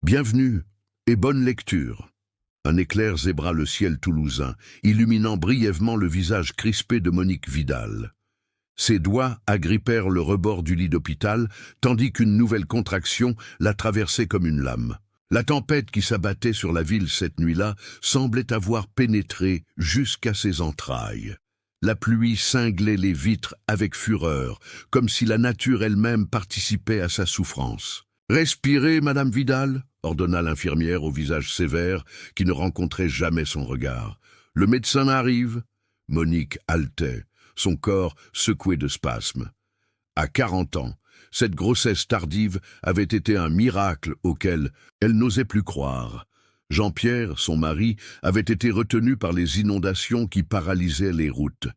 Bienvenue et bonne lecture. Un éclair zébra le ciel toulousain, illuminant brièvement le visage crispé de Monique Vidal. Ses doigts agrippèrent le rebord du lit d'hôpital, tandis qu'une nouvelle contraction la traversait comme une lame. La tempête qui s'abattait sur la ville cette nuit-là semblait avoir pénétré jusqu'à ses entrailles. La pluie cinglait les vitres avec fureur, comme si la nature elle-même participait à sa souffrance. « Respirez, Madame Vidal !» ordonna l'infirmière au visage sévère qui ne rencontrait jamais son regard. « Le médecin arrive !» Monique haletait, son corps secoué de spasmes. À 40 ans, cette grossesse tardive avait été un miracle auquel elle n'osait plus croire. Jean-Pierre, son mari, avait été retenu par les inondations qui paralysaient les routes.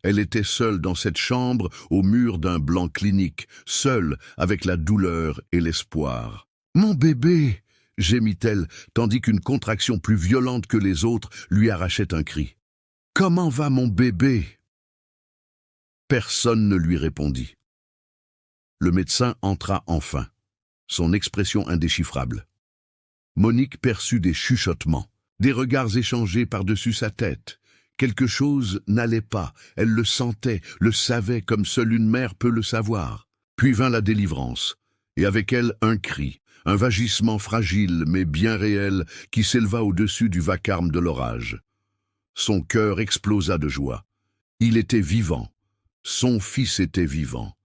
Elle était seule dans cette chambre, au mur d'un blanc clinique, seule avec la douleur et l'espoir. « Mon bébé !» gémit-elle, tandis qu'une contraction plus violente que les autres lui arrachait un cri. « Comment va mon bébé ?» Personne ne lui répondit. Le médecin entra enfin, son expression indéchiffrable. Monique perçut des chuchotements, des regards échangés par-dessus sa tête. Quelque chose n'allait pas, elle le sentait, le savait comme seule une mère peut le savoir. Puis vint la délivrance, et avec elle un cri, un vagissement fragile mais bien réel qui s'éleva au-dessus du vacarme de l'orage. Son cœur explosa de joie. Il était vivant, son fils était vivant.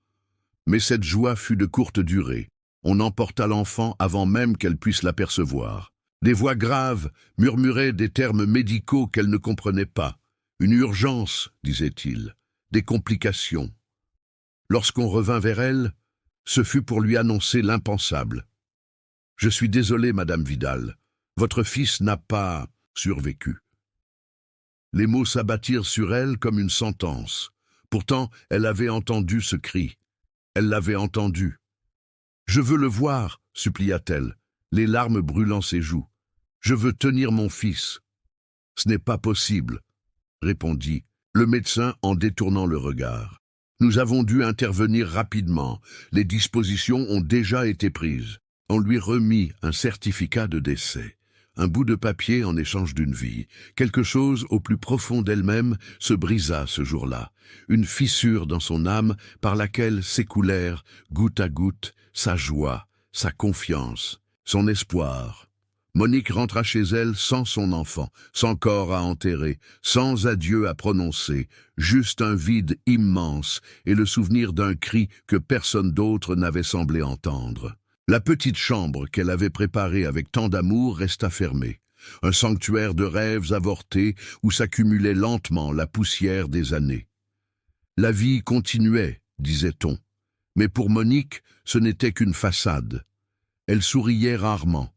Mais cette joie fut de courte durée. On emporta l'enfant avant même qu'elle puisse l'apercevoir. Des voix graves murmuraient des termes médicaux qu'elle ne comprenait pas. Une urgence, disait-il, des complications. Lorsqu'on revint vers elle, ce fut pour lui annoncer l'impensable. « Je suis désolé, Madame Vidal, votre fils n'a pas survécu. » Les mots s'abattirent sur elle comme une sentence. Pourtant, elle avait entendu ce cri. Elle l'avait entendu. « Je veux le voir, » supplia-t-elle, les larmes brûlant ses joues. « Je veux tenir mon fils. »« Ce n'est pas possible, » répondit le médecin en détournant le regard. « Nous avons dû intervenir rapidement. Les dispositions ont déjà été prises. » On lui remit un certificat de décès, un bout de papier en échange d'une vie. Quelque chose au plus profond d'elle-même se brisa ce jour-là, une fissure dans son âme par laquelle s'écoulèrent, goutte à goutte, sa joie, sa confiance, son espoir. Monique rentra chez elle sans son enfant, sans corps à enterrer, sans adieu à prononcer, juste un vide immense et le souvenir d'un cri que personne d'autre n'avait semblé entendre. La petite chambre qu'elle avait préparée avec tant d'amour resta fermée, un sanctuaire de rêves avortés où s'accumulait lentement la poussière des années. La vie continuait, disait-on, mais pour Monique, ce n'était qu'une façade. Elle souriait rarement,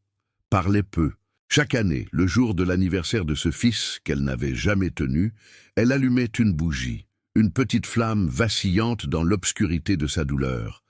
parlait peu. Chaque année, le jour de l'anniversaire de ce fils qu'elle n'avait jamais tenu, elle allumait une bougie, une petite flamme vacillante dans l'obscurité de sa douleur.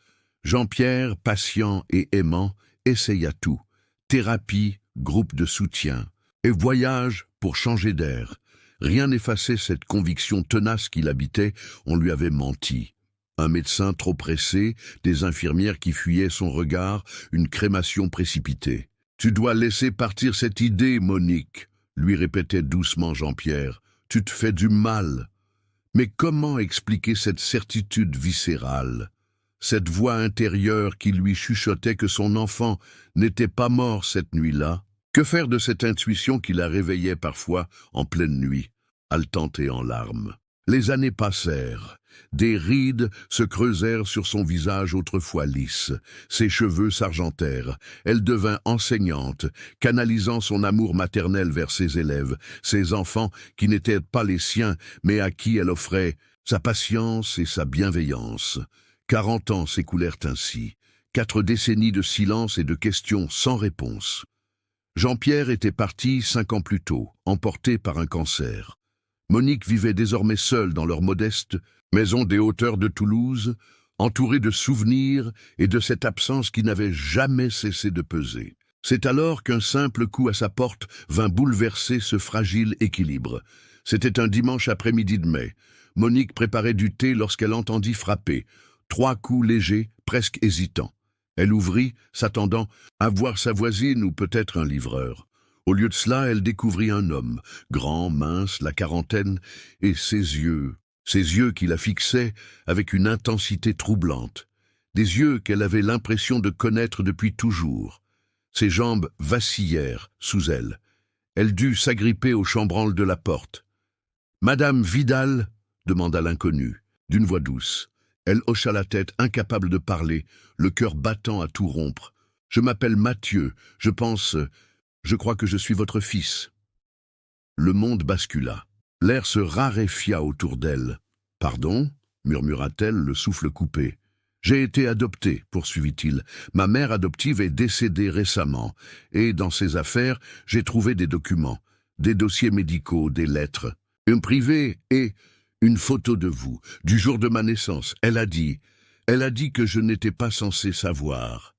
Jean-Pierre, patient et aimant, essaya tout. Thérapie, groupe de soutien, et voyage pour changer d'air. Rien n'effaçait cette conviction tenace qui l'habitait, on lui avait menti. Un médecin trop pressé, des infirmières qui fuyaient son regard, une crémation précipitée. « Tu dois laisser partir cette idée, Monique », lui répétait doucement Jean-Pierre. « Tu te fais du mal. » Mais comment expliquer cette certitude viscérale ? Cette voix intérieure qui lui chuchotait que son enfant n'était pas mort cette nuit-là. Que faire de cette intuition qui la réveillait parfois en pleine nuit, haletante et en larmes? Les années passèrent. Des rides se creusèrent sur son visage autrefois lisse. Ses cheveux s'argentèrent. Elle devint enseignante, canalisant son amour maternel vers ses élèves, ses enfants qui n'étaient pas les siens, mais à qui elle offrait sa patience et sa bienveillance. 40 ans s'écoulèrent ainsi, 4 décennies de silence et de questions sans réponse. Jean-Pierre était parti 5 ans plus tôt, emporté par un cancer. Monique vivait désormais seule dans leur modeste maison des hauteurs de Toulouse, entourée de souvenirs et de cette absence qui n'avait jamais cessé de peser. C'est alors qu'un simple coup à sa porte vint bouleverser ce fragile équilibre. C'était un dimanche après-midi de mai. Monique préparait du thé lorsqu'elle entendit frapper. 3 coups légers, presque hésitants. Elle ouvrit, s'attendant à voir sa voisine ou peut-être un livreur. Au lieu de cela, elle découvrit un homme, grand, mince, la quarantaine, et ses yeux qui la fixaient avec une intensité troublante. Des yeux qu'elle avait l'impression de connaître depuis toujours. Ses jambes vacillèrent sous elle. Elle dut s'agripper au chambranle de la porte. « Madame Vidal ?» demanda l'inconnu, d'une voix douce. Elle hocha la tête, incapable de parler, le cœur battant à tout rompre. « Je m'appelle Mathieu, je crois que je suis votre fils. » Le monde bascula. L'air se raréfia autour d'elle. « Pardon ?» murmura-t-elle, le souffle coupé. « J'ai été adopté, poursuivit-il. Ma mère adoptive est décédée récemment, et dans ses affaires, j'ai trouvé des documents, des dossiers médicaux, des lettres, un privé et une photo de vous, du jour de ma naissance. Elle a dit que je n'étais pas censé savoir.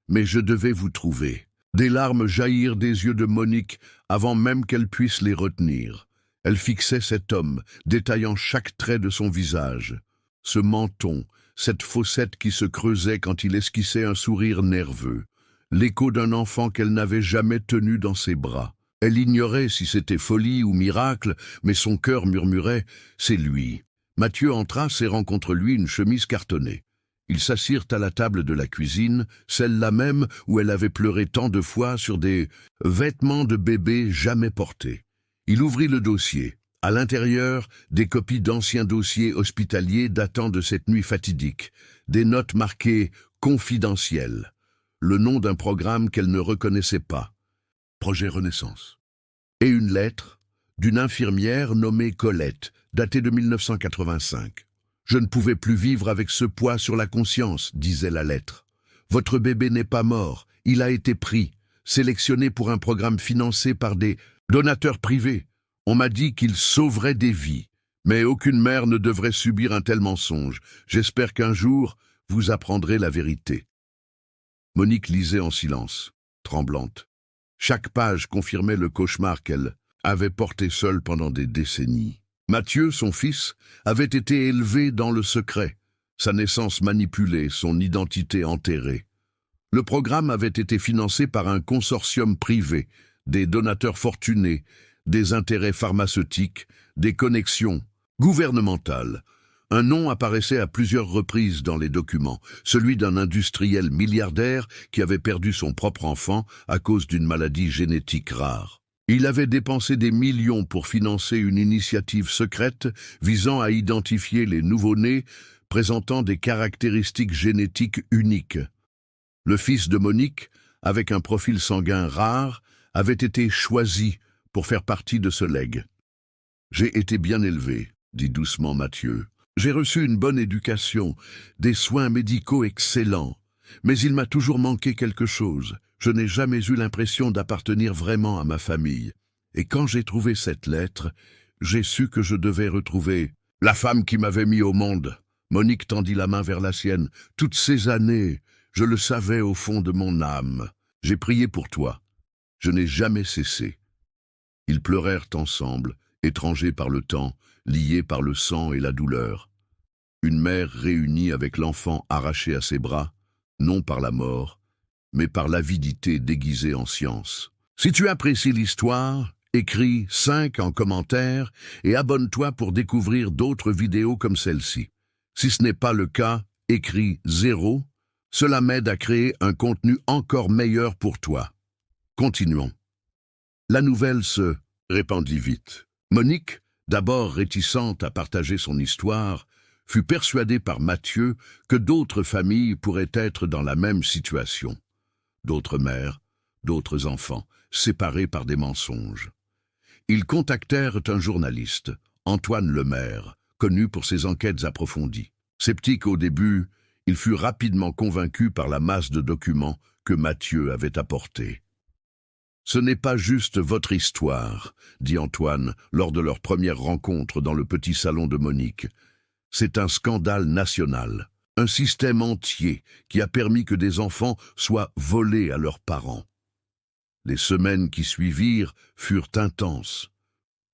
Mais je devais vous trouver. » Des larmes jaillirent des yeux de Monique avant même qu'elle puisse les retenir. Elle fixait cet homme, détaillant chaque trait de son visage. Ce menton, cette fossette qui se creusait quand il esquissait un sourire nerveux. L'écho d'un enfant qu'elle n'avait jamais tenu dans ses bras. Elle ignorait si c'était folie ou miracle, mais son cœur murmurait « c'est lui ». Mathieu entra, serrant contre lui une chemise cartonnée. Ils s'assirent à la table de la cuisine, celle-là même où elle avait pleuré tant de fois sur des vêtements de bébé jamais portés. Il ouvrit le dossier. À l'intérieur, des copies d'anciens dossiers hospitaliers datant de cette nuit fatidique, des notes marquées « confidentielles », le nom d'un programme qu'elle ne reconnaissait pas. Projet Renaissance. Et une lettre d'une infirmière nommée Colette, datée de 1985. « Je ne pouvais plus vivre avec ce poids sur la conscience, disait la lettre. Votre bébé n'est pas mort, il a été pris, sélectionné pour un programme financé par des donateurs privés. On m'a dit qu'il sauverait des vies, mais aucune mère ne devrait subir un tel mensonge. J'espère qu'un jour, vous apprendrez la vérité. » Monique lisait en silence, tremblante. Chaque page confirmait le cauchemar qu'elle avait porté seule pendant des décennies. Mathieu, son fils, avait été élevé dans le secret, sa naissance manipulée, son identité enterrée. Le programme avait été financé par un consortium privé, des donateurs fortunés, des intérêts pharmaceutiques, des connexions gouvernementales. Un nom apparaissait à plusieurs reprises dans les documents, celui d'un industriel milliardaire qui avait perdu son propre enfant à cause d'une maladie génétique rare. Il avait dépensé des millions pour financer une initiative secrète visant à identifier les nouveau-nés présentant des caractéristiques génétiques uniques. Le fils de Monique, avec un profil sanguin rare, avait été choisi pour faire partie de ce legs. « J'ai été bien élevé, » dit doucement Mathieu. « J'ai reçu une bonne éducation, des soins médicaux excellents, mais il m'a toujours manqué quelque chose. Je n'ai jamais eu l'impression d'appartenir vraiment à ma famille. Et quand j'ai trouvé cette lettre, j'ai su que je devais retrouver la femme qui m'avait mis au monde. » Monique tendit la main vers la sienne. « Toutes ces années, je le savais au fond de mon âme. J'ai prié pour toi. Je n'ai jamais cessé. » Ils pleurèrent ensemble, étrangers par le temps, liés par le sang et la douleur. Une mère réunie avec l'enfant arraché à ses bras, non par la mort, mais par l'avidité déguisée en science. Si tu apprécies l'histoire, écris 5 en commentaire et abonne-toi pour découvrir d'autres vidéos comme celle-ci. Si ce n'est pas le cas, écris 0. Cela m'aide à créer un contenu encore meilleur pour toi. Continuons. La nouvelle se répandit vite. Monique, d'abord réticente à partager son histoire, fut persuadée par Mathieu que d'autres familles pourraient être dans la même situation. D'autres mères, d'autres enfants, séparés par des mensonges. Ils contactèrent un journaliste, Antoine Lemaire, connu pour ses enquêtes approfondies. Sceptique au début, il fut rapidement convaincu par la masse de documents que Mathieu avait apportés. « Ce n'est pas juste votre histoire, » dit Antoine lors de leur première rencontre dans le petit salon de Monique. « C'est un scandale national, un système entier qui a permis que des enfants soient volés à leurs parents. » Les semaines qui suivirent furent intenses.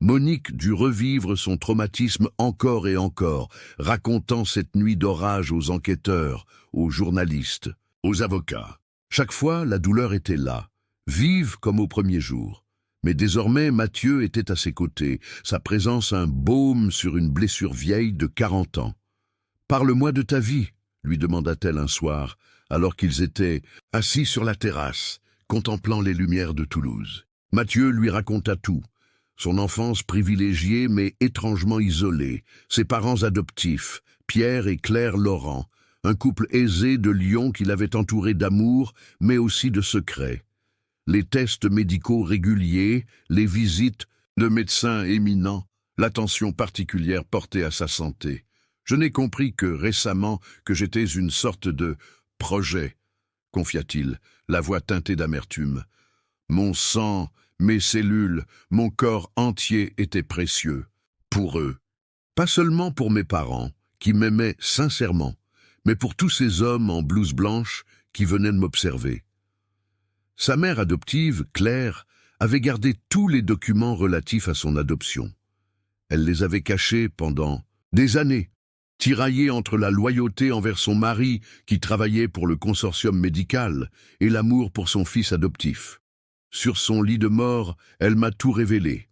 Monique dut revivre son traumatisme encore et encore, racontant cette nuit d'orage aux enquêteurs, aux journalistes. aux avocats. Chaque fois, la douleur était là, vive comme au premier jour. Mais désormais, Mathieu était à ses côtés, sa présence un baume sur une blessure vieille de 40 ans. « Parle-moi de ta vie », lui demanda-t-elle un soir, alors qu'ils étaient assis sur la terrasse, contemplant les lumières de Toulouse. Mathieu lui raconta tout. Son enfance privilégiée mais étrangement isolée, ses parents adoptifs, Pierre et Claire Laurent, un couple aisé de Lyon qui l'avait entouré d'amour mais aussi de secrets. Les tests médicaux réguliers, les visites de médecins éminents, l'attention particulière portée à sa santé. Je n'ai compris que récemment que j'étais une sorte de projet, confia-t-il, la voix teintée d'amertume. Mon sang, mes cellules, mon corps entier étaient précieux. Pour eux. Pas seulement pour mes parents, qui m'aimaient sincèrement, mais pour tous ces hommes en blouse blanche qui venaient de m'observer. Sa mère adoptive, Claire, avait gardé tous les documents relatifs à son adoption. Elle les avait cachés pendant des années, tiraillée entre la loyauté envers son mari qui travaillait pour le consortium médical et l'amour pour son fils adoptif. Sur son lit de mort, elle m'a tout révélé,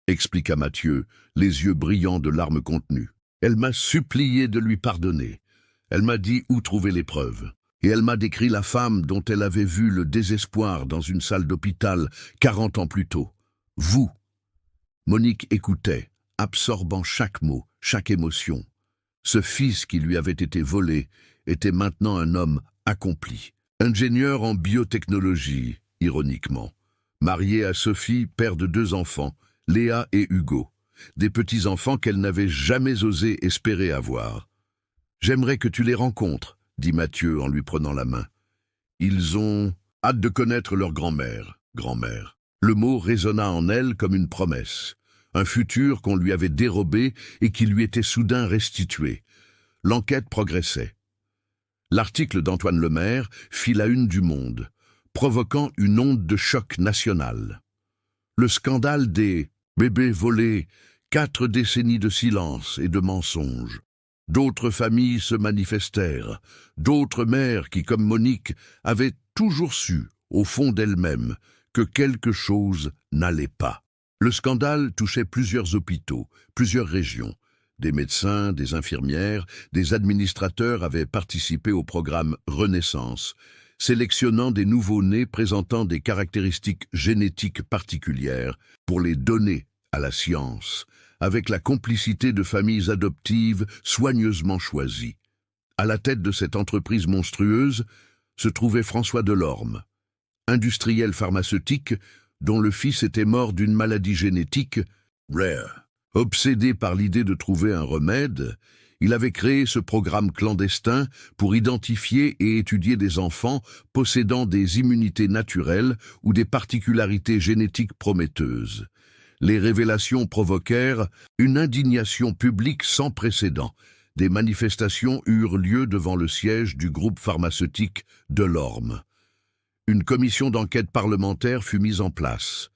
expliqua Mathieu, les yeux brillants de larmes contenues. Elle m'a supplié de lui pardonner. Elle m'a dit où trouver les preuves. Et elle m'a décrit la femme dont elle avait vu le désespoir dans une salle d'hôpital 40 ans plus tôt. Vous. Monique écoutait, absorbant chaque mot, chaque émotion. Ce fils qui lui avait été volé était maintenant un homme accompli. Ingénieur en biotechnologie, ironiquement. Marié à Sophie, père de 2 enfants, Léa et Hugo. Des petits-enfants qu'elle n'avait jamais osé espérer avoir. « J'aimerais que tu les rencontres », dit Mathieu en lui prenant la main. Ils ont hâte de connaître leur grand-mère. Le mot résonna en elle comme une promesse, un futur qu'on lui avait dérobé et qui lui était soudain restitué. L'enquête progressait. L'article d'Antoine Lemaire fit la une du Monde, provoquant une onde de choc national. Le scandale des bébés volés, 4 décennies de silence et de mensonges. D'autres familles se manifestèrent, d'autres mères qui, comme Monique, avaient toujours su, au fond d'elles-mêmes, que quelque chose n'allait pas. Le scandale touchait plusieurs hôpitaux, plusieurs régions. Des médecins, des infirmières, des administrateurs avaient participé au programme Renaissance, sélectionnant des nouveau-nés présentant des caractéristiques génétiques particulières pour les donner à la science, avec la complicité de familles adoptives soigneusement choisies. À la tête de cette entreprise monstrueuse se trouvait François Delorme, industriel pharmaceutique dont le fils était mort d'une maladie génétique rare. Obsédé par l'idée de trouver un remède, il avait créé ce programme clandestin pour identifier et étudier des enfants possédant des immunités naturelles ou des particularités génétiques prometteuses. Les révélations provoquèrent une indignation publique sans précédent. Des manifestations eurent lieu devant le siège du groupe pharmaceutique Delorme. Une commission d'enquête parlementaire fut mise en place.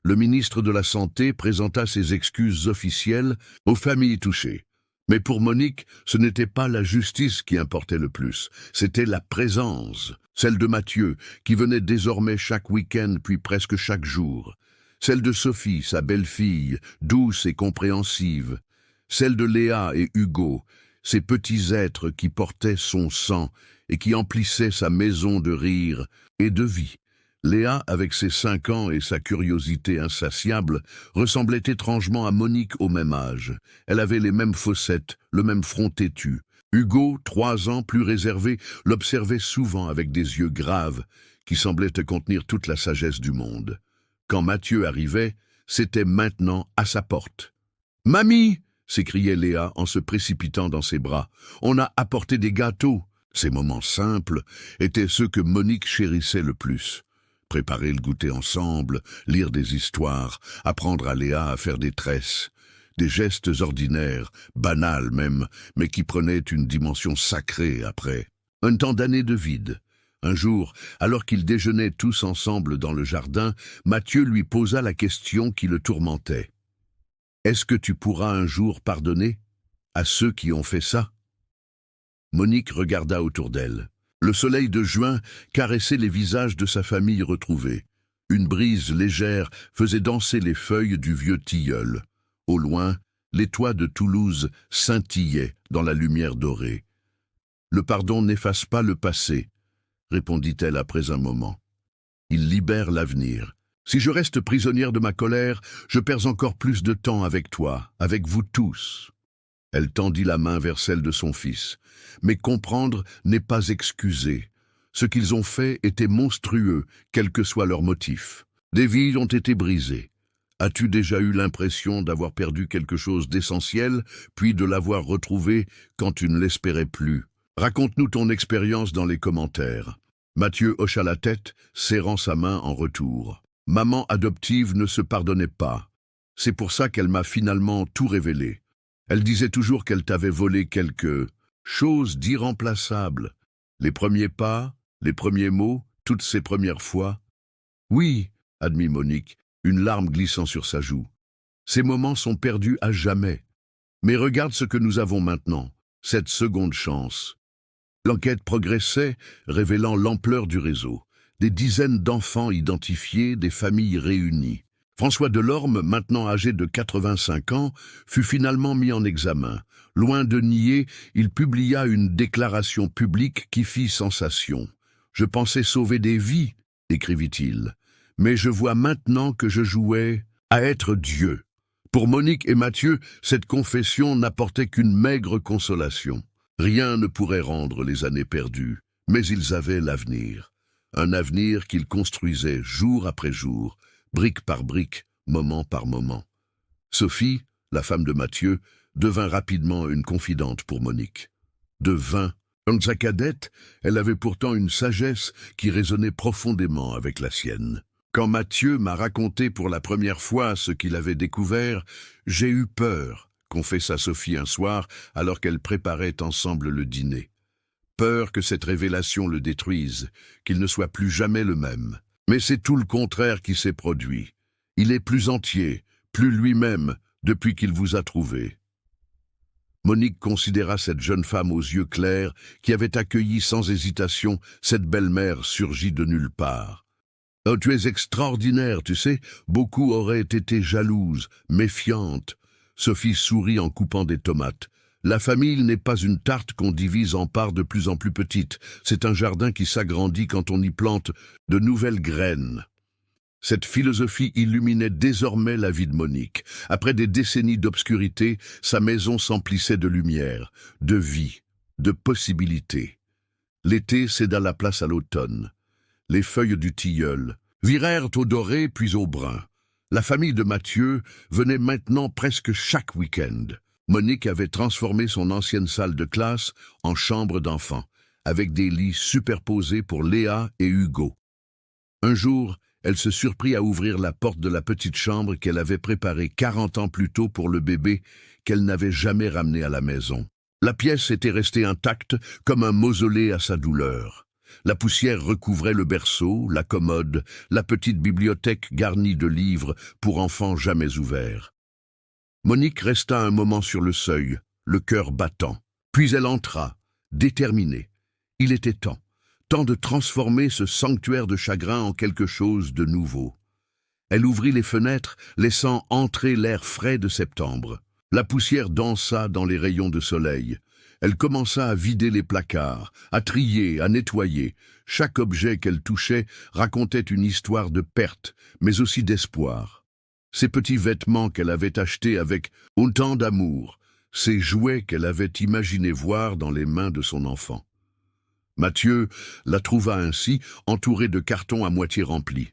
Le ministre de la Santé présenta ses excuses officielles aux familles touchées. Mais pour Monique, ce n'était pas la justice qui importait le plus, c'était la présence, celle de Mathieu, qui venait désormais chaque week-end puis presque chaque jour. Celle de Sophie, sa belle-fille, douce et compréhensive. Celle de Léa et Hugo, ces petits êtres qui portaient son sang et qui emplissaient sa maison de rire et de vie. Léa, avec ses 5 ans et sa curiosité insatiable, ressemblait étrangement à Monique au même âge. Elle avait les mêmes fossettes, le même front têtu. Hugo, 3 ans, plus réservé, l'observait souvent avec des yeux graves qui semblaient contenir toute la sagesse du monde. Quand Mathieu arrivait, c'était maintenant à sa porte. « Mamie !» s'écriait Léa en se précipitant dans ses bras. « On a apporté des gâteaux !» Ces moments simples étaient ceux que Monique chérissait le plus. Préparer le goûter ensemble, lire des histoires, apprendre à Léa à faire des tresses. Des gestes ordinaires, banals même, mais qui prenaient une dimension sacrée après. Un temps d'année de vide. Un jour, alors qu'ils déjeunaient tous ensemble dans le jardin, Mathieu lui posa la question qui le tourmentait. « Est-ce que tu pourras un jour pardonner à ceux qui ont fait ça ?» Monique regarda autour d'elle. Le soleil de juin caressait les visages de sa famille retrouvée. Une brise légère faisait danser les feuilles du vieux tilleul. Au loin, les toits de Toulouse scintillaient dans la lumière dorée. « Le pardon n'efface pas le passé », répondit-elle après un moment. « Il libère l'avenir. Si je reste prisonnière de ma colère, je perds encore plus de temps avec toi, avec vous tous. » Elle tendit la main vers celle de son fils. Mais comprendre n'est pas excuser. Ce qu'ils ont fait était monstrueux, quel que soit leur motif. Des vies ont été brisées. As-tu déjà eu l'impression d'avoir perdu quelque chose d'essentiel, puis de l'avoir retrouvé quand tu ne l'espérais plus? Raconte-nous ton expérience dans les commentaires. Mathieu hocha la tête, serrant sa main en retour. Maman adoptive ne se pardonnait pas. C'est pour ça qu'elle m'a finalement tout révélé. Elle disait toujours qu'elle t'avait volé quelque chose d'irremplaçable. Les premiers pas, les premiers mots, toutes ces premières fois. Oui, admit Monique, une larme glissant sur sa joue. Ces moments sont perdus à jamais. Mais regarde ce que nous avons maintenant, cette seconde chance. L'enquête progressait, révélant l'ampleur du réseau. Des dizaines d'enfants identifiés, des familles réunies. François Delorme, maintenant âgé de 85 ans, fut finalement mis en examen. Loin de nier, il publia une déclaration publique qui fit sensation. « Je pensais sauver des vies », écrivit-il, « mais je vois maintenant que je jouais à être Dieu. » Pour Monique et Mathieu, cette confession n'apportait qu'une maigre consolation. Rien ne pourrait rendre les années perdues, mais ils avaient l'avenir. Un avenir qu'ils construisaient jour après jour, brique par brique, moment par moment. Sophie, la femme de Mathieu, devint rapidement une confidente pour Monique. De 20 ans sa cadette, elle avait pourtant une sagesse qui résonnait profondément avec la sienne. Quand Mathieu m'a raconté pour la première fois ce qu'il avait découvert, j'ai eu peur, confessa Sophie un soir alors qu'elles préparaient ensemble le dîner. Peur que cette révélation le détruise, qu'il ne soit plus jamais le même. Mais c'est tout le contraire qui s'est produit. Il est plus entier, plus lui-même, depuis qu'il vous a trouvé. Monique considéra cette jeune femme aux yeux clairs qui avait accueilli sans hésitation cette belle-mère surgie de nulle part. « Oh, tu es extraordinaire, tu sais, beaucoup auraient été jalouses, méfiantes. » Sophie sourit en coupant des tomates. La famille n'est pas une tarte qu'on divise en parts de plus en plus petites. C'est un jardin qui s'agrandit quand on y plante de nouvelles graines. Cette philosophie illuminait désormais la vie de Monique. Après des décennies d'obscurité, sa maison s'emplissait de lumière, de vie, de possibilités. L'été céda la place à l'automne. Les feuilles du tilleul virèrent au doré puis au brun. La famille de Mathieu venait maintenant presque chaque week-end. Monique avait transformé son ancienne salle de classe en chambre d'enfants, avec des lits superposés pour Léa et Hugo. Un jour, elle se surprit à ouvrir la porte de la petite chambre qu'elle avait préparée 40 ans plus tôt pour le bébé qu'elle n'avait jamais ramené à la maison. La pièce était restée intacte comme un mausolée à sa douleur. La poussière recouvrait le berceau, la commode, la petite bibliothèque garnie de livres pour enfants jamais ouverts. Monique resta un moment sur le seuil, le cœur battant. Puis elle entra, déterminée. Il était temps. Temps de transformer ce sanctuaire de chagrin en quelque chose de nouveau. Elle ouvrit les fenêtres, laissant entrer l'air frais de septembre. La poussière dansa dans les rayons de soleil. Elle commença à vider les placards, à trier, à nettoyer. Chaque objet qu'elle touchait racontait une histoire de perte, mais aussi d'espoir. Ces petits vêtements qu'elle avait achetés avec autant d'amour, ces jouets qu'elle avait imaginé voir dans les mains de son enfant. Mathieu la trouva ainsi, entourée de cartons à moitié remplis.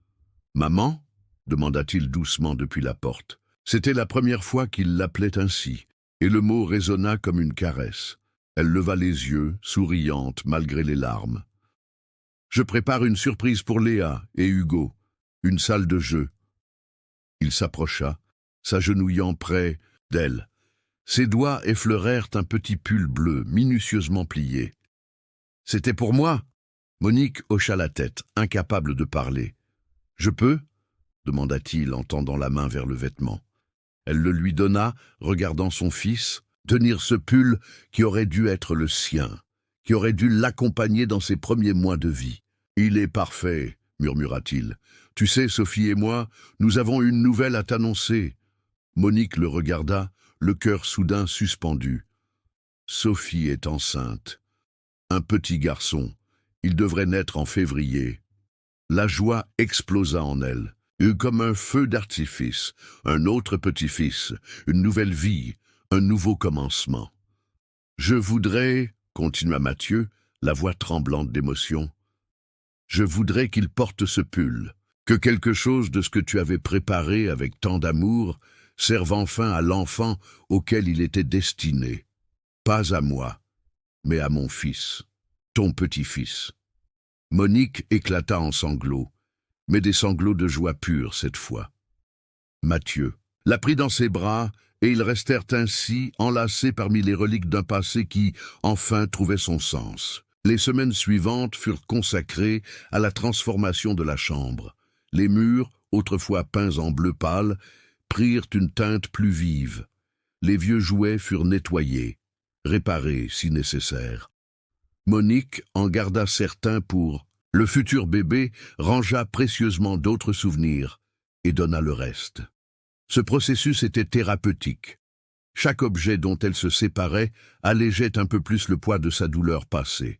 « Maman » demanda-t-il doucement depuis la porte. C'était la première fois qu'il l'appelait ainsi, et le mot résonna comme une caresse. Elle leva les yeux, souriante malgré les larmes. « Je prépare une surprise pour Léa et Hugo, une salle de jeu. » Il s'approcha, s'agenouillant près d'elle. Ses doigts effleurèrent un petit pull bleu, minutieusement plié. « C'était pour moi ?» Monique hocha la tête, incapable de parler. « Je peux ?» demanda-t-il en tendant la main vers le vêtement. Elle le lui donna, regardant son fils, tenir ce pull qui aurait dû être le sien, qui aurait dû l'accompagner dans ses premiers mois de vie. « Il est parfait », murmura-t-il. « Tu sais, Sophie et moi, nous avons une nouvelle à t'annoncer. » Monique le regarda, le cœur soudain suspendu. Sophie est enceinte. Un petit garçon. Il devrait naître en février. La joie explosa en elle, comme un feu d'artifice, un autre petit-fils, une nouvelle vie, un nouveau commencement. « Je voudrais, » continua Mathieu, la voix tremblante d'émotion, « je voudrais qu'il porte ce pull, que quelque chose de ce que tu avais préparé avec tant d'amour serve enfin à l'enfant auquel il était destiné. Pas à moi, mais à mon fils, ton petit-fils. » Monique éclata en sanglots, mais des sanglots de joie pure cette fois. Mathieu la prit dans ses bras, et ils restèrent ainsi enlacés parmi les reliques d'un passé qui, enfin, trouvait son sens. Les semaines suivantes furent consacrées à la transformation de la chambre. Les murs, autrefois peints en bleu pâle, prirent une teinte plus vive. Les vieux jouets furent nettoyés, réparés si nécessaire. Monique en garda certains pour le futur bébé, rangea précieusement d'autres souvenirs et donna le reste. Ce processus était thérapeutique. Chaque objet dont elle se séparait allégeait un peu plus le poids de sa douleur passée.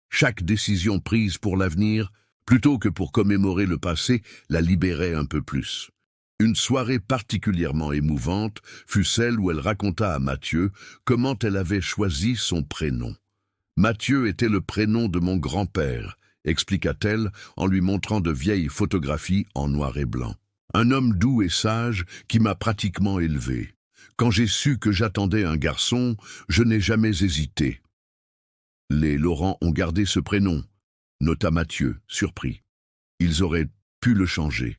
Chaque décision prise pour l'avenir, plutôt que pour commémorer le passé, la libérait un peu plus. Une soirée particulièrement émouvante fut celle où elle raconta à Mathieu comment elle avait choisi son prénom. « Mathieu était le prénom de mon grand-père », expliqua-t-elle en lui montrant de vieilles photographies en noir et blanc. « Un homme doux et sage qui m'a pratiquement élevé. Quand j'ai su que j'attendais un garçon, je n'ai jamais hésité. » Les Laurent ont gardé ce prénom, nota Mathieu, surpris. Ils auraient pu le changer.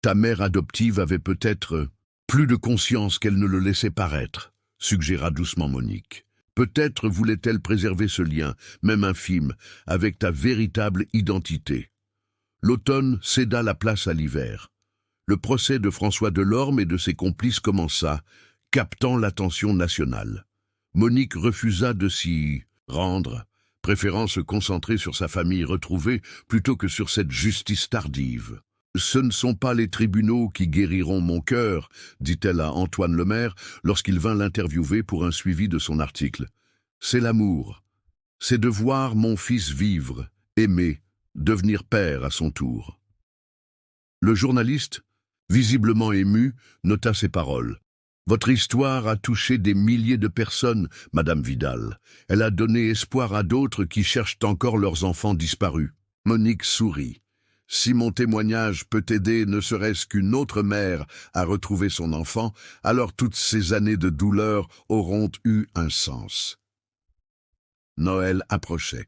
Ta mère adoptive avait peut-être plus de conscience qu'elle ne le laissait paraître, suggéra doucement Monique. Peut-être voulait-elle préserver ce lien, même infime, avec ta véritable identité. L'automne céda la place à l'hiver. Le procès de François Delorme et de ses complices commença, captant l'attention nationale. Monique refusa de s'y rendre, préférant se concentrer sur sa famille retrouvée plutôt que sur cette justice tardive. « Ce ne sont pas les tribunaux qui guériront mon cœur », dit-elle à Antoine Lemaire lorsqu'il vint l'interviewer pour un suivi de son article. « C'est l'amour. C'est de voir mon fils vivre, aimer, devenir père à son tour. » Le journaliste, visiblement ému, nota ces paroles. « Votre histoire a touché des milliers de personnes, Madame Vidal. Elle a donné espoir à d'autres qui cherchent encore leurs enfants disparus. » Monique sourit. « Si mon témoignage peut aider ne serait-ce qu'une autre mère à retrouver son enfant, alors toutes ces années de douleur auront eu un sens. » Noël approchait.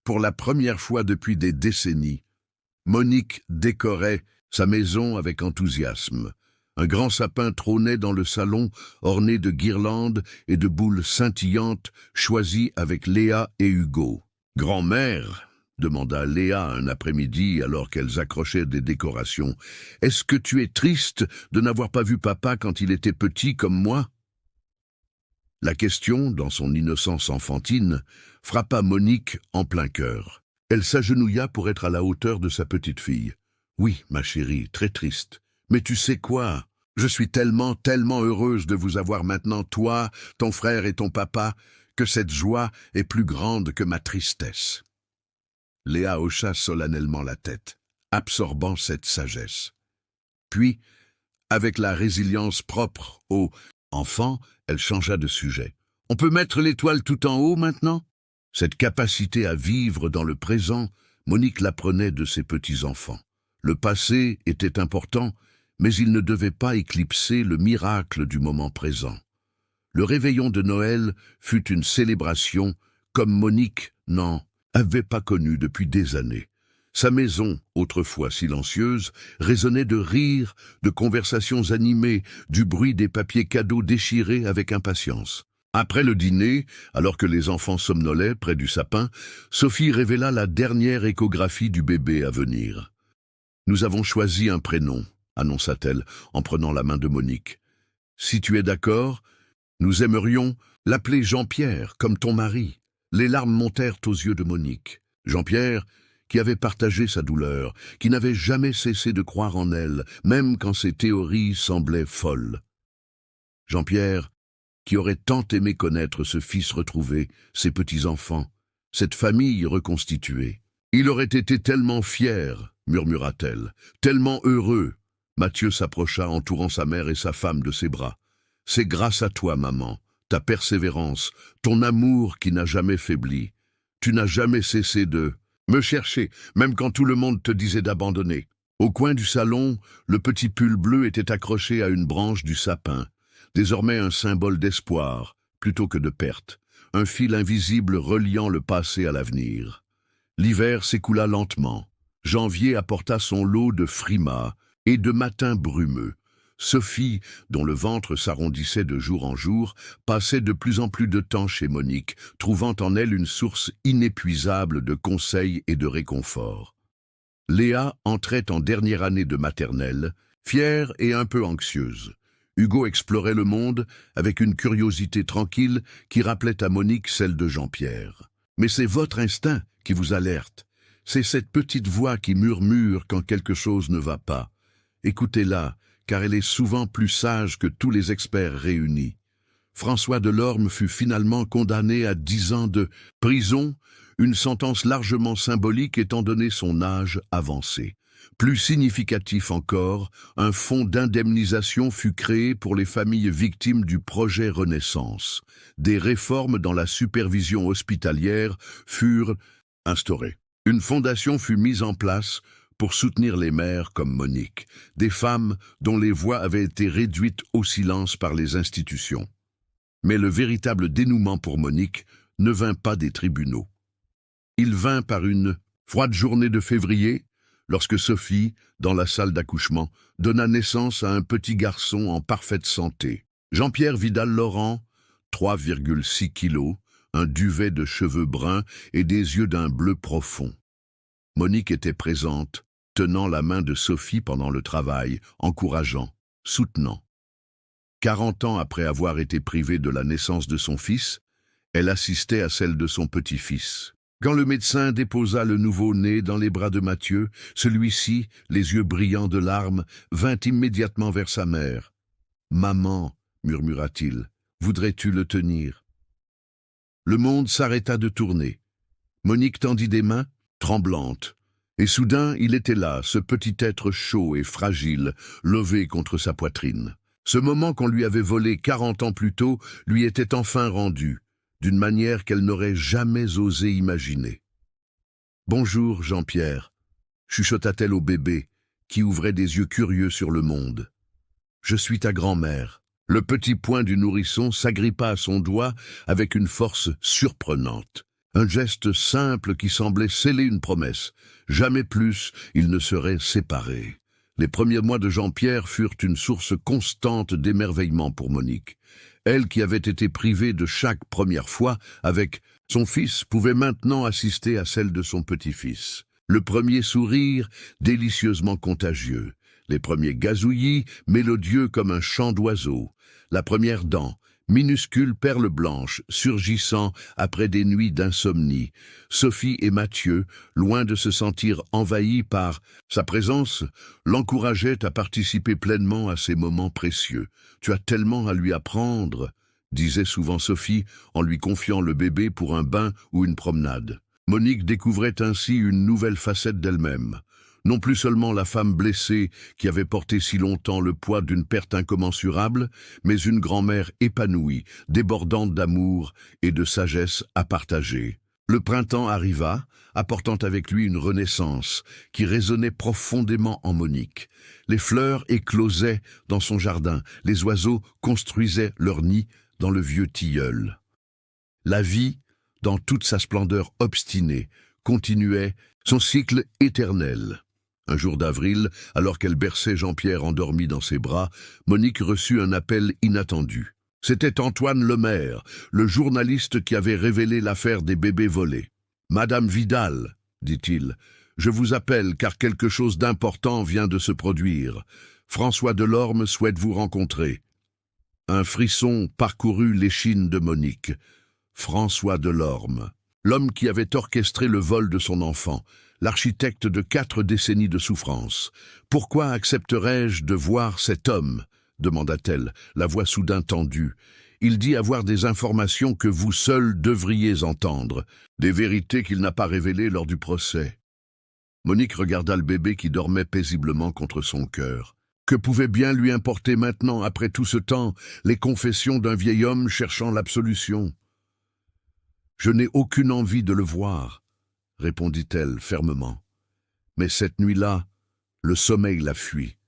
Pour la première fois depuis des décennies, Monique décorait sa maison avec enthousiasme. Un grand sapin trônait dans le salon, orné de guirlandes et de boules scintillantes, choisies avec Léa et Hugo. « Grand-mère » demanda Léa un après-midi alors qu'elles accrochaient des décorations. « Est-ce que tu es triste de n'avoir pas vu papa quand il était petit comme moi ?» La question, dans son innocence enfantine, frappa Monique en plein cœur. Elle s'agenouilla pour être à la hauteur de sa petite fille. « Oui, ma chérie, très triste. Mais tu sais quoi? Je suis tellement heureuse de vous avoir maintenant, toi, ton frère et ton papa, que cette joie est plus grande que ma tristesse. » Léa hocha solennellement la tête, absorbant cette sagesse. Puis, avec la résilience propre aux enfants, elle changea de sujet. « On peut mettre l'étoile tout en haut maintenant ?» Cette capacité à vivre dans le présent, Monique l'apprenait de ses petits-enfants. Le passé était important, mais il ne devait pas éclipser le miracle du moment présent. Le réveillon de Noël fut une célébration comme Monique n'en avait pas connu depuis des années. Sa maison, autrefois silencieuse, résonnait de rires, de conversations animées, du bruit des papiers cadeaux déchirés avec impatience. Après le dîner, alors que les enfants somnolaient près du sapin, Sophie révéla la dernière échographie du bébé à venir. « Nous avons choisi un prénom », annonça-t-elle en prenant la main de Monique. « Si tu es d'accord, nous aimerions l'appeler Jean-Pierre, comme ton mari. Les larmes montèrent aux yeux de Monique. Jean-Pierre, qui avait partagé sa douleur, qui n'avait jamais cessé de croire en elle, même quand ses théories semblaient folles. Jean-Pierre, qui aurait tant aimé connaître ce fils retrouvé, ses petits-enfants, cette famille reconstituée. Il aurait été tellement fier, murmura-t-elle, tellement heureux. Mathieu s'approcha, entourant sa mère et sa femme de ses bras. C'est grâce à toi, maman, ta persévérance, ton amour qui n'a jamais faibli. Tu n'as jamais cessé de me chercher, même quand tout le monde te disait d'abandonner. Au coin du salon, le petit pull bleu était accroché à une branche du sapin, désormais un symbole d'espoir, plutôt que de perte, un fil invisible reliant le passé à l'avenir. L'hiver s'écoula lentement. Janvier apporta son lot de frimas et de matins brumeux. Sophie, dont le ventre s'arrondissait de jour en jour, passait de plus en plus de temps chez Monique, trouvant en elle une source inépuisable de conseils et de réconfort. Léa entrait en dernière année de maternelle, fière et un peu anxieuse. Hugo explorait le monde avec une curiosité tranquille qui rappelait à Monique celle de Jean-Pierre. Mais c'est votre instinct qui vous alerte. C'est cette petite voix qui murmure quand quelque chose ne va pas. Écoutez-la, car elle est souvent plus sage que tous les experts réunis. François Delorme fut finalement condamné à 10 ans de prison, une sentence largement symbolique étant donné son âge avancé. Plus significatif encore, un fonds d'indemnisation fut créé pour les familles victimes du projet Renaissance. Des réformes dans la supervision hospitalière furent instaurées. Une fondation fut mise en place pour soutenir les mères comme Monique, des femmes dont les voix avaient été réduites au silence par les institutions. Mais le véritable dénouement pour Monique ne vint pas des tribunaux. Il vint par une froide journée de février, lorsque Sophie, dans la salle d'accouchement, donna naissance à un petit garçon en parfaite santé. Jean-Pierre Vidal-Laurent, 3,6 kilos, un duvet de cheveux bruns et des yeux d'un bleu profond. Monique était présente, tenant la main de Sophie pendant le travail, encourageant, soutenant. 40 ans après avoir été privée de la naissance de son fils, elle assistait à celle de son petit-fils. Quand le médecin déposa le nouveau-né dans les bras de Mathieu, celui-ci, les yeux brillants de larmes, vint immédiatement vers sa mère. « Maman, murmura-t-il, voudrais-tu le tenir ?» Le monde s'arrêta de tourner. Monique tendit des mains, tremblante, et soudain il était là, ce petit être chaud et fragile, levé contre sa poitrine. Ce moment qu'on lui avait volé 40 ans plus tôt lui était enfin rendu, d'une manière qu'elle n'aurait jamais osé imaginer. « Bonjour, Jean-Pierre », chuchota-t-elle au bébé, qui ouvrait des yeux curieux sur le monde. « Je suis ta grand-mère. » Le petit poing du nourrisson s'agrippa à son doigt avec une force surprenante. Un geste simple qui semblait sceller une promesse. Jamais plus ils ne seraient séparés. Les premiers mois de Jean-Pierre furent une source constante d'émerveillement pour Monique. Elle qui avait été privée de chaque première fois avec son fils pouvait maintenant assister à celle de son petit-fils. Le premier sourire, délicieusement contagieux. Les premiers gazouillis, mélodieux comme un chant d'oiseau. La première dent, minuscule perle blanche, surgissant après des nuits d'insomnie. Sophie et Mathieu, loin de se sentir envahis par sa présence, l'encourageaient à participer pleinement à ces moments précieux. « Tu as tellement à lui apprendre », disait souvent Sophie en lui confiant le bébé pour un bain ou une promenade. Monique découvrait ainsi une nouvelle facette d'elle-même. Non plus seulement la femme blessée qui avait porté si longtemps le poids d'une perte incommensurable, mais une grand-mère épanouie, débordante d'amour et de sagesse à partager. Le printemps arriva, apportant avec lui une renaissance qui résonnait profondément en Monique. Les fleurs éclosaient dans son jardin, les oiseaux construisaient leur nid dans le vieux tilleul. La vie, dans toute sa splendeur obstinée, continuait son cycle éternel. Un jour d'avril, alors qu'elle berçait Jean-Pierre endormi dans ses bras, Monique reçut un appel inattendu. C'était Antoine Lemaire, le journaliste qui avait révélé l'affaire des bébés volés. « Madame Vidal, dit-il, je vous appelle car quelque chose d'important vient de se produire. François Delorme souhaite vous rencontrer. » Un frisson parcourut l'échine de Monique. François Delorme. l'homme qui avait orchestré le vol de son enfant, l'architecte de 4 décennies de souffrance. « Pourquoi accepterais-je de voir cet homme ?» demanda-t-elle, la voix soudain tendue. « Il dit avoir des informations que vous seuls devriez entendre, des vérités qu'il n'a pas révélées lors du procès. » Monique regarda le bébé qui dormait paisiblement contre son cœur. Que pouvait bien lui importer maintenant, après tout ce temps, les confessions d'un vieil homme cherchant l'absolution? « Je n'ai aucune envie de le voir, » répondit-elle fermement. Mais cette nuit-là, le sommeil la fuit.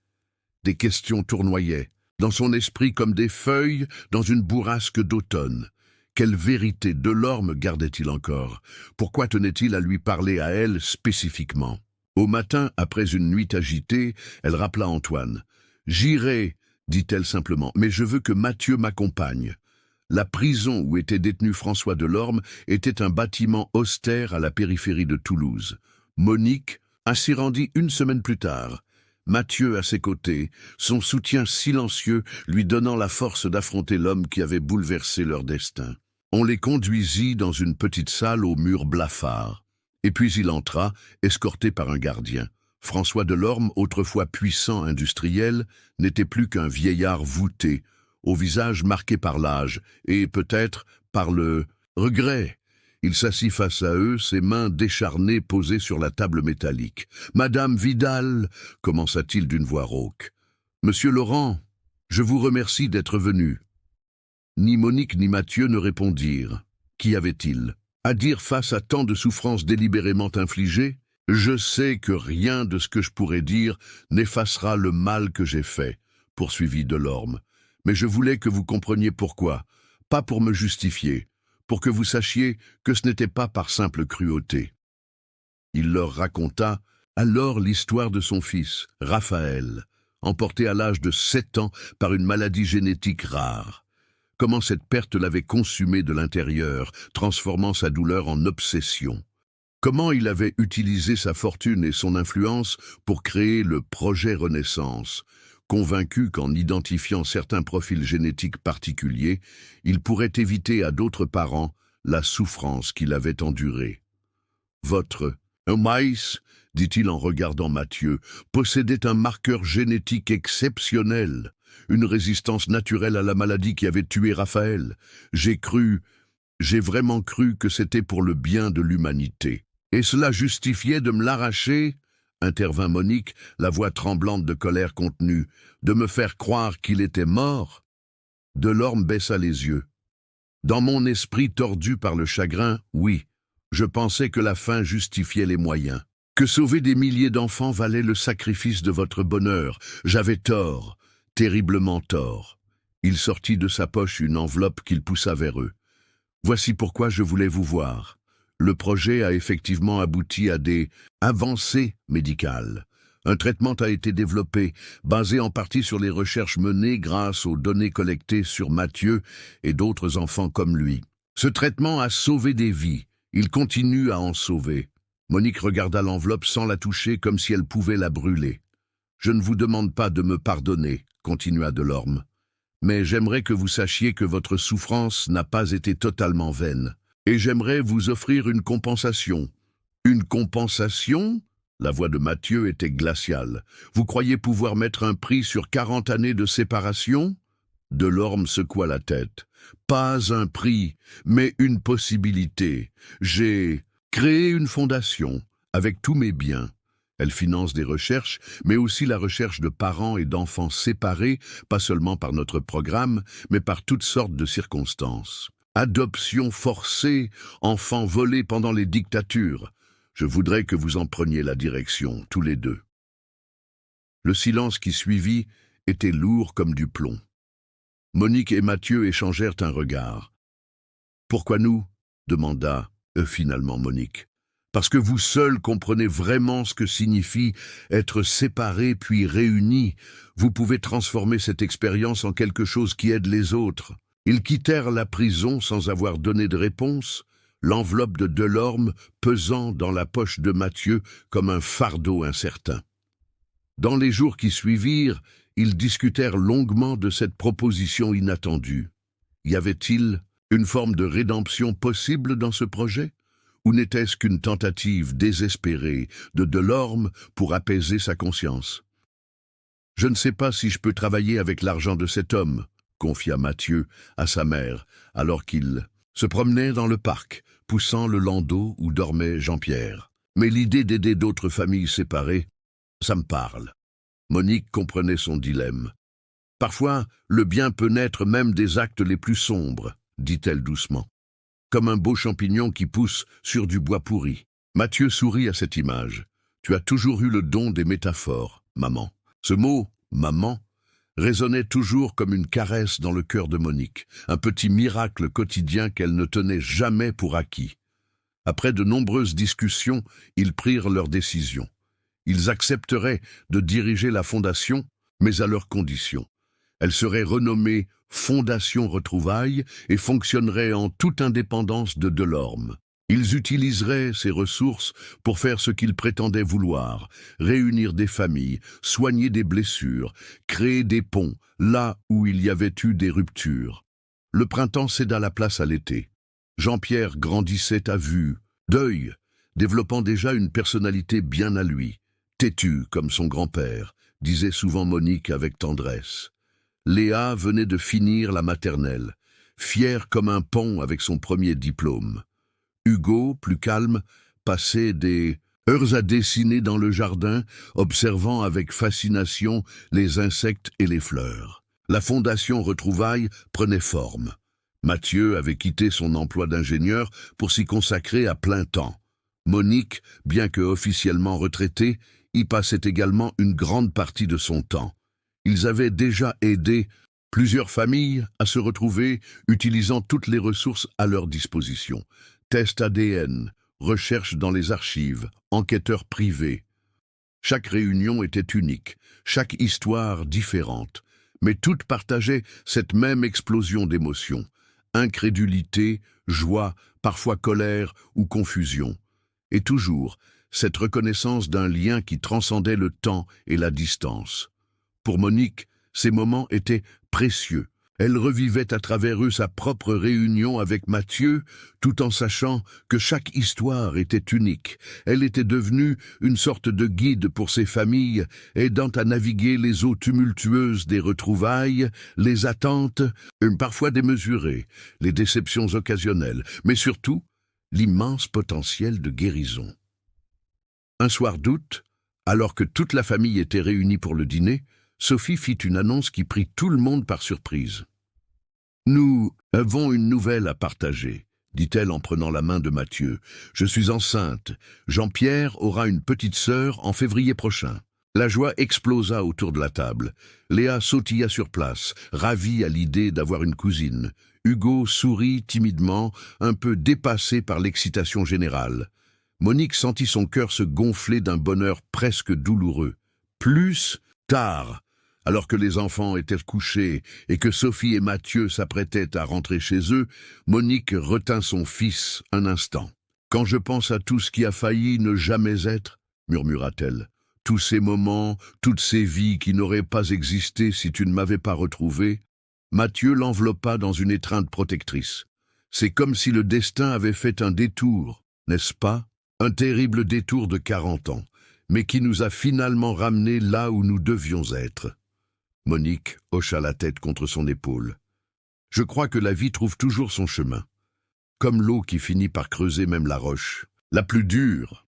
Des questions tournoyaient, dans son esprit comme des feuilles dans une bourrasque d'automne. Quelle vérité Delorme gardait-il encore? Pourquoi tenait-il à lui parler à elle spécifiquement? Au matin, après une nuit agitée, elle rappela Antoine. « J'irai, dit-elle simplement, mais je veux que Mathieu m'accompagne. » La prison où était détenu François Delorme était un bâtiment austère à la périphérie de Toulouse. Monique s'y rendit une semaine plus tard. Mathieu à ses côtés, son soutien silencieux lui donnant la force d'affronter l'homme qui avait bouleversé leur destin. On les conduisit dans une petite salle aux murs blafards. Et puis il entra, escorté par un gardien. François Delorme, autrefois puissant industriel, n'était plus qu'un vieillard voûté, au visage marqué par l'âge, et peut-être par le regret. Il s'assit face à eux, ses mains décharnées posées sur la table métallique. « Madame Vidal » commença-t-il d'une voix rauque. « Monsieur Laurent, je vous remercie d'être venu. » Ni Monique ni Mathieu ne répondirent. Qu'y avait-il à dire face à tant de souffrances délibérément infligées? « Je sais que rien de ce que je pourrais dire n'effacera le mal que j'ai fait, » poursuivit Delorme. « Mais je voulais que vous compreniez pourquoi, pas pour me justifier, pour que vous sachiez que ce n'était pas par simple cruauté. » Il leur raconta alors l'histoire de son fils, Raphaël, emporté à l'âge de 7 ans par une maladie génétique rare. Comment cette perte l'avait consumé de l'intérieur, transformant sa douleur en obsession. Comment il avait utilisé sa fortune et son influence pour créer le projet Renaissance, convaincu qu'en identifiant certains profils génétiques particuliers, il pourrait éviter à d'autres parents la souffrance qu'il avait endurée. « Votre maïs, dit-il en regardant Mathieu, possédait un marqueur génétique exceptionnel, une résistance naturelle à la maladie qui avait tué Raphaël. J'ai vraiment cru que c'était pour le bien de l'humanité. Et cela justifiait de me l'arracher ?» intervint Monique, la voix tremblante de colère contenue, « de me faire croire qu'il était mort ?» Delorme baissa les yeux. « Dans mon esprit tordu par le chagrin, oui, je pensais que la fin justifiait les moyens, que sauver des milliers d'enfants valait le sacrifice de votre bonheur. J'avais tort, terriblement tort. » Il sortit de sa poche une enveloppe qu'il poussa vers eux. « Voici pourquoi je voulais vous voir. Le projet a effectivement abouti à des avancées médicales. Un traitement a été développé, basé en partie sur les recherches menées grâce aux données collectées sur Mathieu et d'autres enfants comme lui. Ce traitement a sauvé des vies. Il continue à en sauver. » Monique regarda l'enveloppe sans la toucher, comme si elle pouvait la brûler. « Je ne vous demande pas de me pardonner, » continua Delorme. « Mais j'aimerais que vous sachiez que votre souffrance n'a pas été totalement vaine. Et j'aimerais vous offrir une compensation. » « Une compensation ?» La voix de Mathieu était glaciale. « Vous croyez pouvoir mettre un prix sur 40 années de séparation ?» Delorme secoua la tête. « Pas un prix, mais une possibilité. J'ai créé une fondation, avec tous mes biens. Elle finance des recherches, mais aussi la recherche de parents et d'enfants séparés, pas seulement par notre programme, mais par toutes sortes de circonstances. Adoption forcée, enfants volés pendant les dictatures. Je voudrais que vous en preniez la direction, tous les deux. » Le silence qui suivit était lourd comme du plomb. Monique et Mathieu échangèrent un regard. « Pourquoi nous ?» demanda finalement Monique. « Parce que vous seuls comprenez vraiment ce que signifie être séparés puis réunis. Vous pouvez transformer cette expérience en quelque chose qui aide les autres. » Ils quittèrent la prison sans avoir donné de réponse, l'enveloppe de Delorme pesant dans la poche de Mathieu comme un fardeau incertain. Dans les jours qui suivirent, ils discutèrent longuement de cette proposition inattendue. Y avait-il une forme de rédemption possible dans ce projet? Ou n'était-ce qu'une tentative désespérée de Delorme pour apaiser sa conscience? « Je ne sais pas si je peux travailler avec l'argent de cet homme », confia Mathieu à sa mère, alors qu'il se promenait dans le parc, poussant le landau où dormait Jean-Pierre. Mais l'idée d'aider d'autres familles séparées, ça me parle. Monique comprenait son dilemme. Parfois, le bien peut naître même des actes les plus sombres, dit-elle doucement, comme un beau champignon qui pousse sur du bois pourri. Mathieu sourit à cette image. Tu as toujours eu le don des métaphores, maman. Ce mot, maman, résonnait toujours comme une caresse dans le cœur de Monique, un petit miracle quotidien qu'elle ne tenait jamais pour acquis. Après de nombreuses discussions, ils prirent leur décision. Ils accepteraient de diriger la fondation, mais à leurs conditions. Elle serait renommée Fondation Retrouvailles et fonctionnerait en toute indépendance de Delorme. Ils utiliseraient ces ressources pour faire ce qu'ils prétendaient vouloir, réunir des familles, soigner des blessures, créer des ponts là où il y avait eu des ruptures. Le printemps céda la place à l'été. Jean-Pierre grandissait à vue, d'œil, développant déjà une personnalité bien à lui. Têtu comme son grand-père, disait souvent Monique avec tendresse. Léa venait de finir la maternelle, fière comme un pont avec son premier diplôme. Hugo, plus calme, passait des heures à dessiner dans le jardin, observant avec fascination les insectes et les fleurs. La fondation Retrouvailles prenait forme. Mathieu avait quitté son emploi d'ingénieur pour s'y consacrer à plein temps. Monique, bien que officiellement retraitée, y passait également une grande partie de son temps. Ils avaient déjà aidé plusieurs familles à se retrouver, utilisant toutes les ressources à leur disposition. Tests ADN, recherches dans les archives, enquêteurs privés. Chaque réunion était unique, chaque histoire différente, mais toutes partageaient cette même explosion d'émotions. Incrédulité, joie, parfois colère ou confusion. Et toujours, cette reconnaissance d'un lien qui transcendait le temps et la distance. Pour Monique, ces moments étaient précieux. Elle revivait à travers eux sa propre réunion avec Mathieu, tout en sachant que chaque histoire était unique. Elle était devenue une sorte de guide pour ces familles, aidant à naviguer les eaux tumultueuses des retrouvailles, les attentes, parfois démesurées, les déceptions occasionnelles, mais surtout l'immense potentiel de guérison. Un soir d'août, alors que toute la famille était réunie pour le dîner, Sophie fit une annonce qui prit tout le monde par surprise. « Nous avons une nouvelle à partager, » dit-elle en prenant la main de Mathieu. « Je suis enceinte. Jean-Pierre aura une petite sœur en février prochain. » La joie explosa autour de la table. Léa sautilla sur place, ravie à l'idée d'avoir une cousine. Hugo sourit timidement, un peu dépassé par l'excitation générale. Monique sentit son cœur se gonfler d'un bonheur presque douloureux. Plus tard, alors que les enfants étaient couchés et que Sophie et Mathieu s'apprêtaient à rentrer chez eux, Monique retint son fils un instant. « Quand je pense à tout ce qui a failli ne jamais être, » murmura-t-elle, « tous ces moments, toutes ces vies qui n'auraient pas existé si tu ne m'avais pas retrouvé. » Mathieu l'enveloppa dans une étreinte protectrice. « C'est comme si le destin avait fait un détour, n'est-ce pas? Un terrible détour de 40 ans, mais qui nous a finalement ramenés là où nous devions être. » Monique hocha la tête contre son épaule. « Je crois que la vie trouve toujours son chemin, comme l'eau qui finit par creuser même la roche, la plus dure. »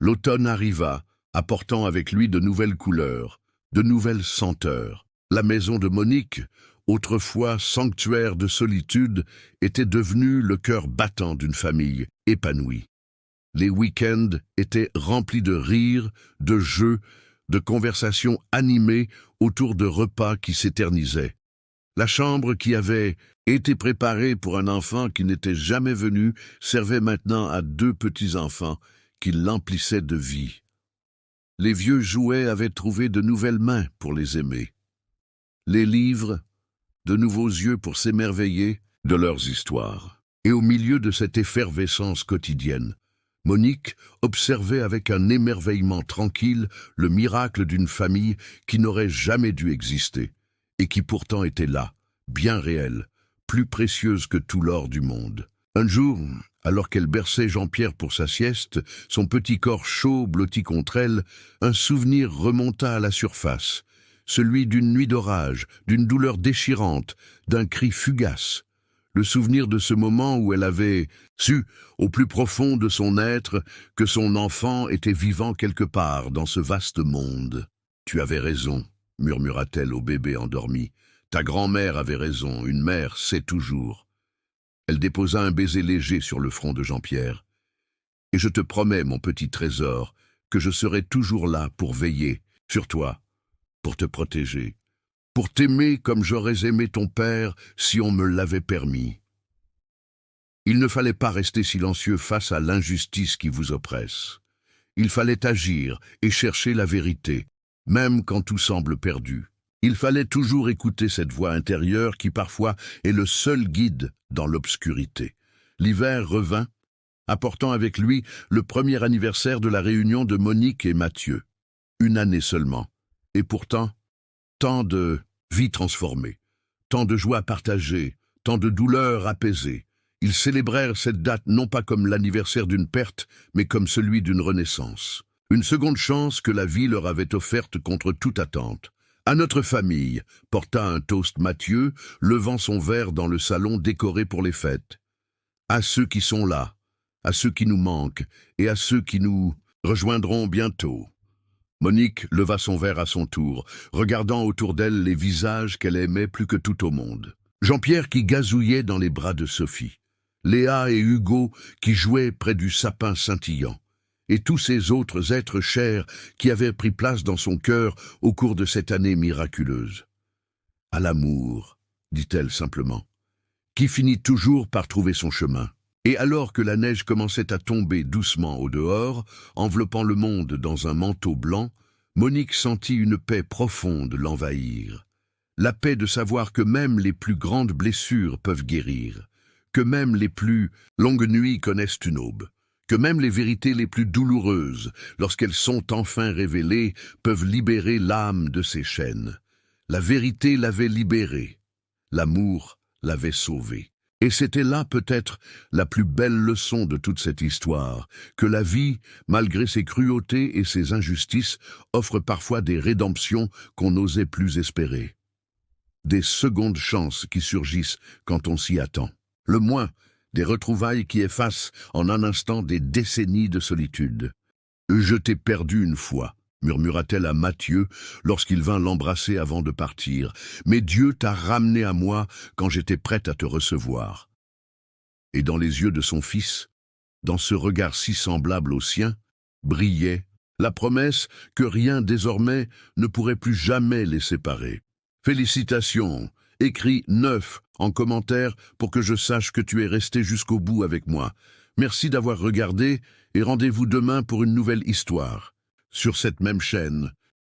L'automne arriva, apportant avec lui de nouvelles couleurs, de nouvelles senteurs. La maison de Monique, autrefois sanctuaire de solitude, était devenue le cœur battant d'une famille épanouie. Les week-ends étaient remplis de rires, de jeux, de conversations animées autour de repas qui s'éternisaient. La chambre qui avait été préparée pour un enfant qui n'était jamais venu servait maintenant à 2 petits-enfants qui l'emplissaient de vie. Les vieux jouets avaient trouvé de nouvelles mains pour les aimer. Les livres, de nouveaux yeux pour s'émerveiller de leurs histoires. Et au milieu de cette effervescence quotidienne, Monique observait avec un émerveillement tranquille le miracle d'une famille qui n'aurait jamais dû exister, et qui pourtant était là, bien réelle, plus précieuse que tout l'or du monde. Un jour, Alors qu'elle berçait Jean-Pierre pour sa sieste, son petit corps chaud blotti contre elle, un souvenir remonta à la surface, celui d'une nuit d'orage, d'une douleur déchirante, d'un cri fugace. Le souvenir de ce moment où elle avait su, au plus profond de son être, que son enfant était vivant quelque part dans ce vaste monde. « Tu avais raison », murmura-t-elle au bébé endormi. « Ta grand-mère avait raison, une mère sait toujours. » Elle déposa un baiser léger sur le front de Jean-Pierre. « Et je te promets, mon petit trésor, que je serai toujours là pour veiller sur toi, pour te protéger, pour t'aimer comme j'aurais aimé ton père si on me l'avait permis. » Il ne fallait pas rester silencieux face à l'injustice qui vous oppresse. Il fallait agir et chercher la vérité, même quand tout semble perdu. Il fallait toujours écouter cette voix intérieure qui parfois est le seul guide dans l'obscurité. L'hiver revint, apportant avec lui le premier anniversaire de la réunion de Monique et Mathieu. Une année seulement. Et pourtant, tant de vies transformées, tant de joies partagées, tant de douleurs apaisées. Ils célébrèrent cette date non pas comme l'anniversaire d'une perte, mais comme celui d'une renaissance. Une seconde chance que la vie leur avait offerte contre toute attente. « À notre famille », porta un toast Mathieu, levant son verre dans le salon décoré pour les fêtes. « À ceux qui sont là, à ceux qui nous manquent, et à ceux qui nous rejoindront bientôt. » Monique leva son verre à son tour, regardant autour d'elle les visages qu'elle aimait plus que tout au monde. Jean-Pierre qui gazouillait dans les bras de Sophie. Léa et Hugo qui jouaient près du sapin scintillant. Et tous ces autres êtres chers qui avaient pris place dans son cœur au cours de cette année miraculeuse. « À l'amour », dit-elle simplement, qui finit toujours par trouver son chemin. Et alors que la neige commençait à tomber doucement au dehors, enveloppant le monde dans un manteau blanc, Monique sentit une paix profonde l'envahir. La paix de savoir que même les plus grandes blessures peuvent guérir, que même les plus longues nuits connaissent une aube, que même les vérités les plus douloureuses, lorsqu'elles sont enfin révélées, peuvent libérer l'âme de ses chaînes. La vérité l'avait libérée, l'amour l'avait sauvée. Et c'était là peut-être la plus belle leçon de toute cette histoire, que la vie, malgré ses cruautés et ses injustices, offre parfois des rédemptions qu'on n'osait plus espérer. Des secondes chances qui surgissent quand on s'y attend. Le moins, des retrouvailles qui effacent en un instant des décennies de solitude. « Je t'ai perdu une fois », murmura-t-elle à Mathieu lorsqu'il vint l'embrasser avant de partir. « Mais Dieu t'a ramené à moi quand j'étais prête à te recevoir. » Et dans les yeux de son fils, dans ce regard si semblable au sien, brillait la promesse que rien désormais ne pourrait plus jamais les séparer. « Félicitations ! Écris 9 en commentaire pour que je sache que tu es resté jusqu'au bout avec moi. Merci d'avoir regardé et rendez-vous demain pour une nouvelle histoire. Sur cette même chaîne,